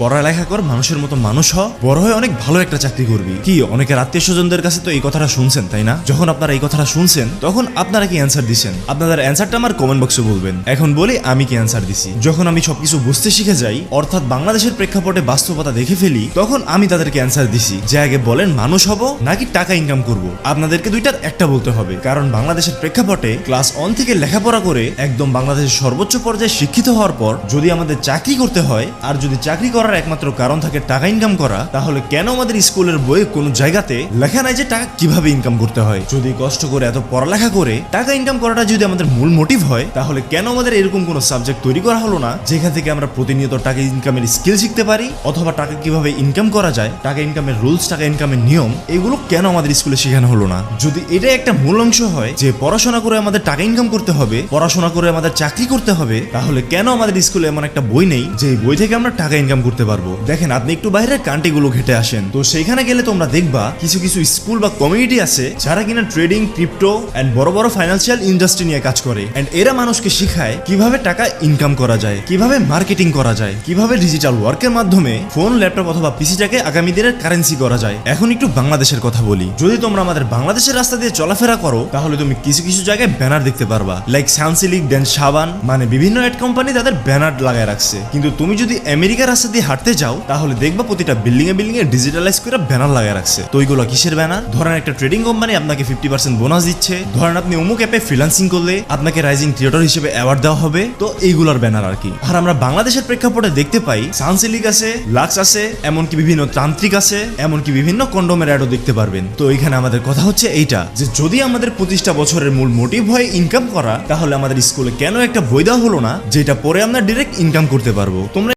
পড়ালেখা কর, মানুষের মতো মানুষ হ, বড় হয়ে অনেক ভালো একটা চাকরি করবি। কি অনেকের আত্মীয় স্বজনদের কাছে তো এই কথাটা শুনছেন, তাই না? যখন আপনারা এই কথাটা শুনছেন তখন আপনারা কি অ্যান্সার দিচ্ছেন? আপনাদের অ্যান্সারটা আমার কমেন্ট বক্সে বলবেন। এখন বলি আমি কি অ্যান্সার দিছি। যখন আমি সবকিছু বুঝতে শিখে যাই, অর্থাৎ বাংলাদেশের প্রেক্ষাপটে বাস্তবতা দেখে ফেলি, তখন আমি তাদেরকে অ্যান্সার দিছি যে আগে বলেন মানুষ হব নাকি টাকা ইনকাম করব। আপনাদেরকে দুইটার একটা বলতে হবে, কারণ বাংলাদেশের প্রেক্ষাপটে ক্লাস 1 থেকে লেখাপড়া করে একদম বাংলাদেশের সর্বোচ্চ পর্যায়ে শিক্ষিত হওয়ার পর যদি আমাদের চাকরি করতে হয়, আর যদি চাকরি করার একমাত্র কারণ থাকে টাকা ইনকাম করা, তাহলে কেন আমাদের স্কুলের বইয়ে কোনো জায়গাতে লেখা নাই যে টাকা কিভাবে ইনকাম করতে হয়? যদি কষ্ট করে এত পড়ালেখা করে টাকা ইনকাম করাটা যদি আমাদের মূল মোটিভ হয়, তাহলে কেন আমাদের এরকম কোনো সাবজেক্ট তৈরি করা হলো না যেখান থেকে আমরা প্রতিনিয়ত টাকা ইনকামের স্কিল শিখতে পারি, অথবা টাকা কিভাবে ইনকাম করা যায়, টাকা ইনকামের রুলস, টাকা ইনকামের নিয়ম, এগুলো কেন আমাদের স্কুলে শেখানো হলো না? যদি এটা একটা মূল অংশ হয় যে পড়াশোনা করে আমাদের টাকা ইনকাম করতে হবে, পড়াশোনা করে আমাদের চাকরি করতে হবে, তাহলে কেন আমাদের স্কুলে এমন একটা বই নেই যে বই থেকে আমরা টাকা ইনকাম করতে পারবো? দেখেন, আপনি একটু বাইরের কান্ট্রিগুলো ঘেটে আসেন, তো সেইখানে গেলে তোমরা দেখবা কিছু কিছু স্কুল বা কমিউনিটি আছে যারা কিনা ট্রেডিং, ক্রিপ্টো এন্ড বড় বড় ফাইন্যান্সিয়াল ইন্ডাস্ট্রি নিয়ে কাজ করে। এন্ড এরা মানুষকে শিখায় কিভাবে টাকা ইনকাম করা যায়, কিভাবে মার্কেটিং করা যায়, কিভাবে ডিজিটাল ওয়ার্কের মাধ্যমে ফোন, ল্যাপটপ অথবা পিসিটাকে আগামী দিনের কারেন্সি করা যায়। এখন একটু বাংলাদেশের কথা বলি। যদি তোমরা আমাদের বাংলাদেশের রাস্তা দিয়ে চলাফেরা করো, তাহলে তুমি কিছু কিছু জায়গায় ব্যানার দেখতে পারবা, লাইক সানসিলিক, দেন সাবান, মানে বিভিন্ন অ্যাড কোম্পানি তাদের ব্যানার লাগায় রাখছে। কিন্তু তুমি যদি আমেরিকার রাস্তা দিয়ে হাঁটতে যাও, তাহলে দেখবা প্রতিটা বিল্ডিং এ ডিজিটালাইজ করে ব্যানার লাগায় রাখছে। তো ওইগুলো কিসের ব্যানার? ধরেন একটা ট্রেডিং কোম্পানি আপনাকে 50% বোনাস দিচ্ছে, ধরেন আপনি অমুক অ্যাপে ফ্রিল্যান্সিং করলে আপনাকে রাইজিং ক্রিয়েটর হিসেবে অ্যাওয়ার্ড দেওয়া হবে। তো এইগুলোর ব্যানার আর কি। আর আমরা বাংলাদেশের প্রেক্ষাপটে দেখতে পাই সানসিলিক আছে, লাক্স আছে, এমনকি বিভিন্ন তান্ত্রিক আছে, এমনকি বিভিন্ন কন্ডোমের অ্যাডও দেখতে পারবেন। তো এখানে আমাদের কথা হচ্ছে এইটা যে যদি আমাদের 25টা বছরের মূল মোটিভ হয় ইনকাম করা, তাহলে আমাদের স্কুলে কেন একটা বই দেওয়া হলো না যেটা পরে আমরা ডিরেক্ট ইনকাম করতে পারবো? তোমরা